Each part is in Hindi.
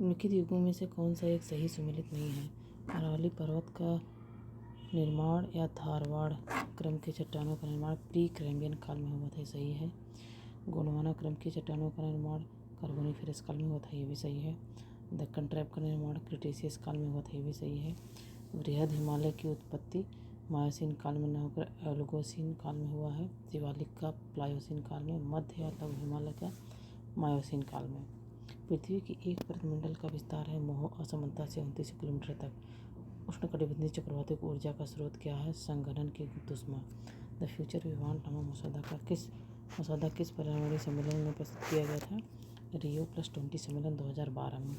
निम्नलिखित युगों में से कौन सा एक सही सुमेलित नहीं है? अरावली पर्वत का निर्माण या धारवाड़ क्रम की चट्टानों का निर्माण प्री कैम्ब्रियन काल में हुआ था, सही है। गोंडवाना क्रम की चट्टानों का निर्माण कार्बोनिफेरस काल में हुआ था, ये भी सही है। दक्कन ट्रैप का निर्माण क्रिटेशियस काल में हुआ था, ये भी सही है। बृहद हिमालय की उत्पत्ति मायोसीन काल में न होकर ओलिगोसीन काल में हुआ है। शिवालिक का प्लायोसीन काल में, मध्य या लघु हिमालय का मायोसीन काल में। पृथ्वी की एक परत मंडल का विस्तार है मोह असमंता से 29 किलोमीटर तक। उष्णकटिबंधीय चक्रवाती ऊर्जा का स्रोत क्या है? संघनन की गुप्त ऊष्मा। द फ्यूचर वी वांट नामक मसौदा किस पर्यावरणीय सम्मेलन में प्रस्तुत किया गया था? Rio+20 सम्मेलन 2012 में।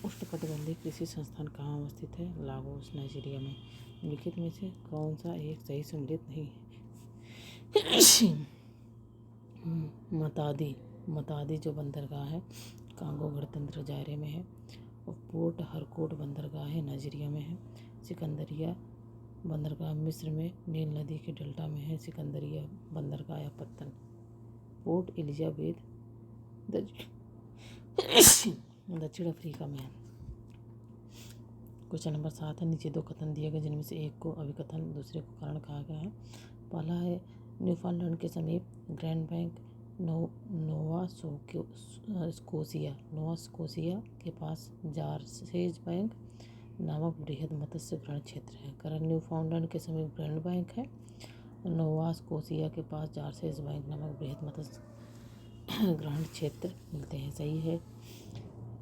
उष्णकटिबंधीय कृषि संस्थान कहाँ अवस्थित है? लागोस, नाइजीरिया में। निम्नलिखित में से कौन सा एक सही सम्मिलित नहीं है? मतादी जो बंदरगाह है कांगो गणतंत्र जायरे में है। और पोर्ट हरकोट बंदरगाह है नाइजीरिया में है। सिकंदरिया बंदरगाह मिस्र में नील नदी के डेल्टा में है। सिकंदरिया बंदरगाह या पत्तन। पोर्ट एलिजाबेथ दक्षिण अफ्रीका में है। क्वेश्चन नंबर 7 है, नीचे दो कथन दिए गए जिनमें से एक को अभिकथन दूसरे को कारण कहा गया है। पहला है न्यूफाउंडलैंड के समीप ग्रैंड बैंक नोवा स्कोशिया के पास जारसेज बैंक नामक बृहद मत्स्य ग्रहण क्षेत्र है। कारण न्यूफाउंडलैंड के समीप ग्रैंड बैंक है, नोवा स्कोशिया के पास जारसेज बैंक नामक बृहद मत्स्य ग्रहण क्षेत्र मिलते हैं, सही है।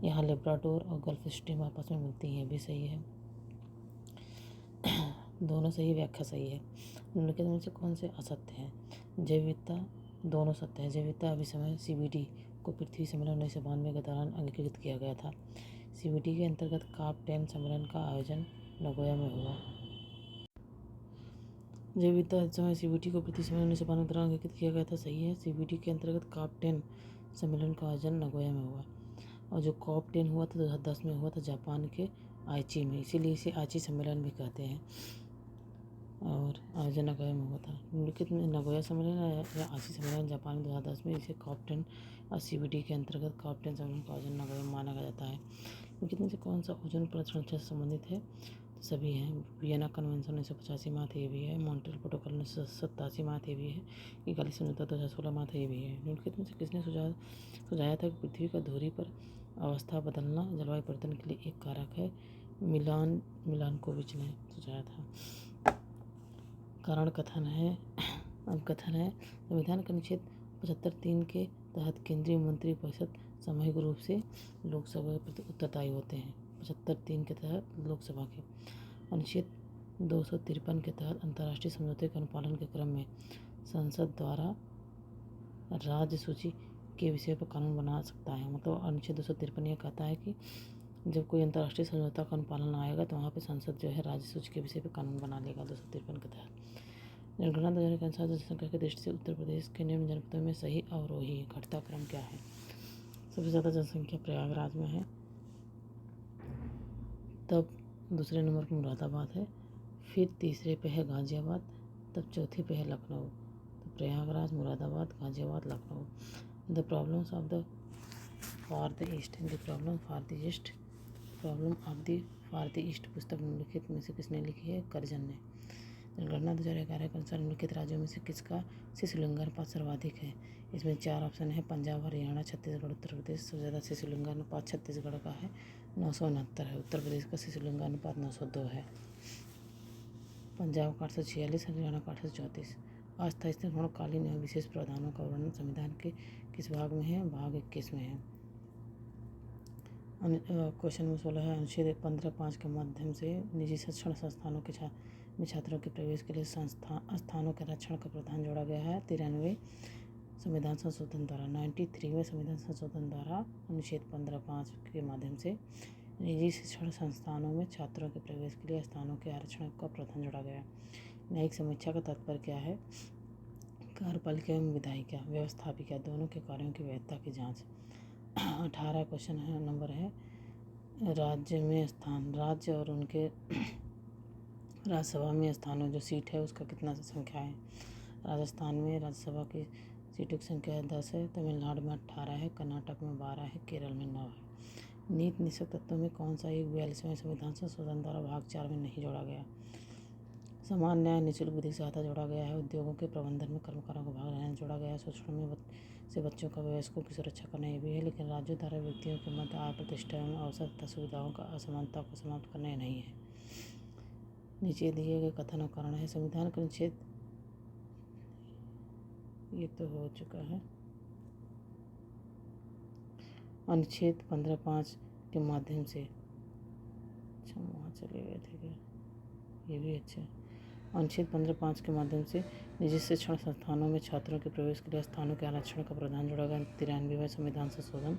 यहाँ लेब्राडोर और गल्फ स्ट्रीम आपस में मिलती हैं, भी सही है। दोनों सही, व्याख्या सही है। निम्नलिखित में से कौन से असत्य हैं? जैव विविधता दोनों सत्य है। जैव विविधता अभिसमय CBD को पृथ्वी सम्मेलन 1992 के दौरान अंगीकृत किया गया था। CBD के अंतर्गत COP10 सम्मेलन का आयोजन नगोया में हुआ। जैव विविधता अभिसमय CBD को पृथ्वी सम्मेलन 1992 के दौरान अंगीकृत किया गया था, सही है। CBD के अंतर्गत COP10 सम्मेलन का आयोजन नगोया में हुआ। और जो COP10 हुआ था 2010 में हुआ था जापान के आइची में, इसीलिए इसे आइची सम्मेलन भी कहते हैं। और आयोजन नगोया में हुआ था। निम्नलिखित में नगोया सम्मेलन या आइची सम्मेलन जापान में 2010 में, इसे COP10 और CBD के अंतर्गत COP10 सम्मेलन का आयोजन नगोया में माना जाता है। निम्नलिखित में से कौन सा ओजोन परत संरचना से संबंधित है? तो सभी हैं। वियना कन्वेंशन 1985 में था, ये भी है। मॉन्ट्रियल प्रोटोकॉल 1987 में था, ये भी है। किगाली समझौता 2016 में था, ये भी है। निम्नलिखित में से किसने सुझाया था कि पृथ्वी का धुरी पर अवस्था बदलना जलवायु परिवर्तन के लिए एक कारक है? मिलानकोविच ने सुझाया था। कारण कथन है संविधान का अनुच्छेद 75(3) के तहत केंद्रीय मंत्रिपरिषद सामूहिक रूप से लोकसभा के प्रति उत्तरदायी होते हैं। 75(3) के तहत लोकसभा के। अनुच्छेद 253 के तहत अंतर्राष्ट्रीय समझौते के अनुपालन के क्रम में संसद द्वारा राज्य सूची के विषय पर कानून बना सकता है। मतलब अनुच्छेद 253 यह कहता है कि जब कोई अंतर्राष्ट्रीय समझौता का अनुपालन आएगा तो वहाँ पे संसद जो है राज्य सूची के विषय पर कानून बना लेगा 253 के तहत। जनगणना 2000 के अनुसार जनसंख्या की दृष्टि से उत्तर प्रदेश के निम्न जनपदों में सही अवरोही घटता क्रम क्या है? सबसे ज़्यादा जनसंख्या प्रयागराज में है, तब दूसरे नंबर पर मुरादाबाद है, फिर तीसरे पे है गाजियाबाद, तब चौथे पे है लखनऊ। तो Prayagraj, Moradabad, Ghaziabad, Lucknow. The problems of the for the east पुस्तक निम्नलिखित में से किसने लिखी है? करजन ने। जनगणना 2011 के अनुसार निम्नलिखित राज्यों में से किसका शिशु लिंगानुपात सर्वाधिक है? इसमें 4 ऑप्शन है, पंजाब, हरियाणा, छत्तीसगढ़, उत्तर प्रदेश। सबसे ज़्यादा शिशु लिंगानुपात छत्तीसगढ़ का है, 969 है। उत्तर प्रदेश का शिशु लिंगानुपात 902 है। पंजाब का 846, हरियाणा का 834। अस्थायी संक्रमणकालीन एवं विशेष प्रावधानों का वर्णन संविधान के किस भाग में है? भाग 21 में है। क्वेश्चन नंबर 16 है, अनुच्छेद 15(5) के माध्यम से निजी शिक्षण संस्थानों में छात्रों के प्रवेश के लिए स्थानों के आरक्षण का प्रावधान जोड़ा गया है 93 संविधान संशोधन द्वारा। 93 में संविधान संशोधन द्वारा अनुच्छेद 15(5) के माध्यम से निजी शिक्षण संस्थानों में छात्रों के प्रवेश के लिए स्थानों के आरक्षण का प्रावधान जोड़ा गया। न्यायिक समीक्षा का तात्पर्य क्या है? कार्यपालिका एवं विधायिका व्यवस्थापिका दोनों के कार्यों की वैधता की जांच। 18 क्वेश्चन नंबर है, राज्य और उनके राज्यसभा में स्थानों जो सीट है उसका कितना संख्या है? राजस्थान में राज्यसभा की सीटों की संख्या 10 है, तमिलनाडु में 18 है, कर्नाटक में 12 है, केरल में 9 है। नीति निषेध तत्वों में कौन सा एक 42वें संविधान संशोधन द्वारा भाग 4 में नहीं जोड़ा गया? समान न्याय निःशुल्क विधिक सहायता जोड़ा गया है। उद्योगों के प्रबंधन में कर्मकारों को भाग लेने जोड़ा गया है। शोषण में से बच्चों का वयस्कों की सुरक्षा करना ये भी है। लेकिन राज्यों द्वारा व्यक्तियों के मध्य आय प्रतिष्ठा एवं अवसर तथा सुविधाओं का असमानता को समाप्त करना ये नहीं है। नीचे दिए गए कथन और कारण है। संविधान का अनुच्छेद, ये तो हो चुका है, अनुच्छेद 15(5) के माध्यम से, अच्छा वहाँ चले गए थे क्या, ये भी अच्छा है। अनुच्छेद 15(5) के माध्यम से निजी शिक्षण संस्थानों में छात्रों के प्रवेश के लिए स्थानों के आरक्षण का प्रावधान जोड़ा गया। 93वें संविधान संशोधन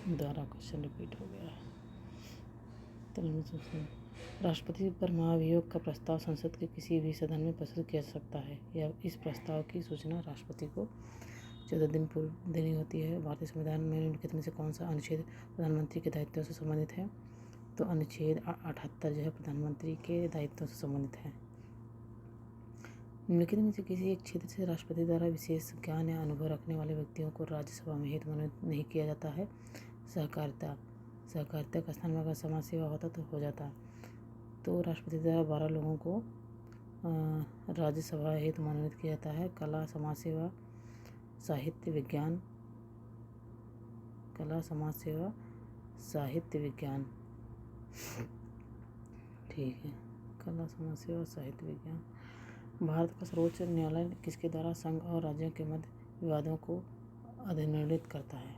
द्वारा क्वेश्चन रिपीट हो गया है। राष्ट्रपति पर महाभियोग का प्रस्ताव संसद के किसी भी सदन में प्रस्तुत किया जा सकता है। या इस प्रस्ताव की सूचना राष्ट्रपति को 14 दिन पूर्व देनी होती है। भारतीय संविधान में निम्नलिखित में से कौन सा अनुच्छेद प्रधानमंत्री के दायित्वों से संबंधित है? तो अनुच्छेद 78 जो है प्रधानमंत्री के दायित्वों से संबंधित है। निम्नलिखित में से किसी एक क्षेत्र से राष्ट्रपति द्वारा विशेष ज्ञान या अनुभव रखने वाले व्यक्तियों को राज्यसभा में हित मनोनीत नहीं किया जाता है? सहकारिता का स्थान में अगर समाज सेवा होता तो हो जाता। तो राष्ट्रपति द्वारा 12 लोगों को राज्यसभा हेतु मनोनीत किया जाता है। कला, समाज सेवा, साहित्य, विज्ञान, कला, समाज सेवा, साहित्य, विज्ञान, ठीक है, कला, समाज सेवा, साहित्य, विज्ञान। भारत का सर्वोच्च न्यायालय किसके द्वारा संघ और राज्यों के मध्य विवादों को अधिनिर्णित करता है?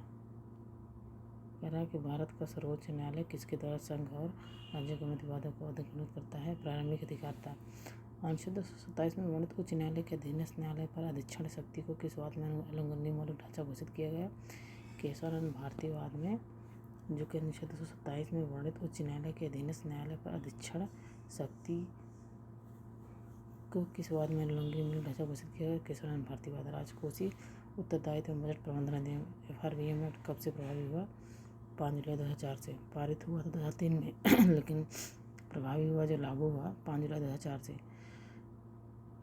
कह रहा है कि भारत का सर्वोच्च न्यायालय किसके द्वारा संघ और राज्यों के मध्य विवादों को अधिनिर्णित करता है? प्रारंभिक अधिकारता। अनुच्छेद 227 में वर्णित उच्च न्यायालय के अधीनस्थ न्यायालय पर अधिक्षण शक्ति को किस वाद में उल्लंघनीय मौलिक ढांचा घोषित किया गया? केशवानंद भारती वाद में, जो कि अनुच्छेद 227 में वर्णित उच्च न्यायालय के अधीनस्थ न्यायालय पर अधिक्षण शक्ति को किस वाद में उल्लंघनीय मौलिक ढांचा घोषित किया गया? केशवानंद भारती वाद। राजकोषीय उत्तरदायित्व एवं बजट प्रबंधन अधिनियम FRBM एक्ट कब से प्रभावी हुआ? 5 जुलाई 2004 से। पारित हुआ था 2003 में लेकिन प्रभावी हुआ, जो लागू हुआ 5 जुलाई 2004 से।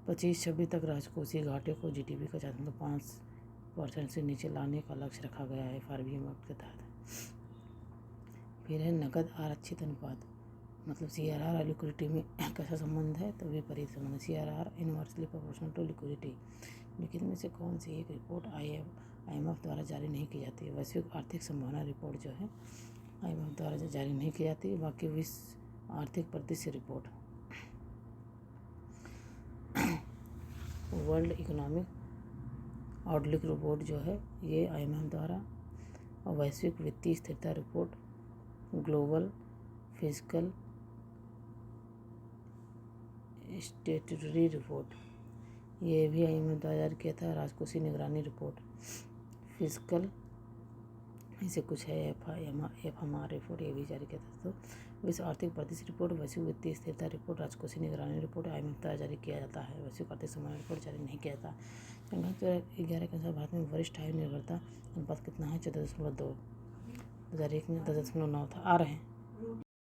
25-26 तक राजकोषीय घाटे को GDP का 4.5% से नीचे लाने का लक्ष्य रखा गया है FRBM एक्ट के तहत। फिर है नकद आरक्षित अनुपात, मतलब CRR और लिक्विडिटी में कैसा संबंध है? तो विपरीत संबंध। CRR inversely proportional to liquidity. निम्नलिखित में से कौन सी एक रिपोर्ट IMF द्वारा जारी नहीं की जाती है? वैश्विक आर्थिक संभावना रिपोर्ट जो है IMF द्वारा जारी नहीं की जाती है। बाकी विश्व आर्थिक परिदृश्य report, world economic outlook report जो है ये IMF द्वारा, और वैश्विक वित्तीय स्थिरता रिपोर्ट, ग्लोबल फिजिकल स्टेटरी रिपोर्ट, ये भी IMF द्वारा जारी किया था। राजकोषीय निगरानी रिपोर्ट, फिजिकल ऐसे कुछ है, FMR रिपोर्ट, ये भी जारी किया था। तो विश्व आर्थिक परिदृश्य रिपोर्ट, वैश्विक वित्तीय स्थिरता रिपोर्ट, राजकोषीय निगरानी रिपोर्ट IMF द्वारा जारी किया जाता है। वैश्विक आर्थिक संभावना रिपोर्ट जारी नहीं किया जाता। जनगणना 2011 के अनुसार भारत में वरिष्ठ आयु निर्भरता अनुपात कितना है? 14.2। 2001 में 10.9 था। आ रहे हैं।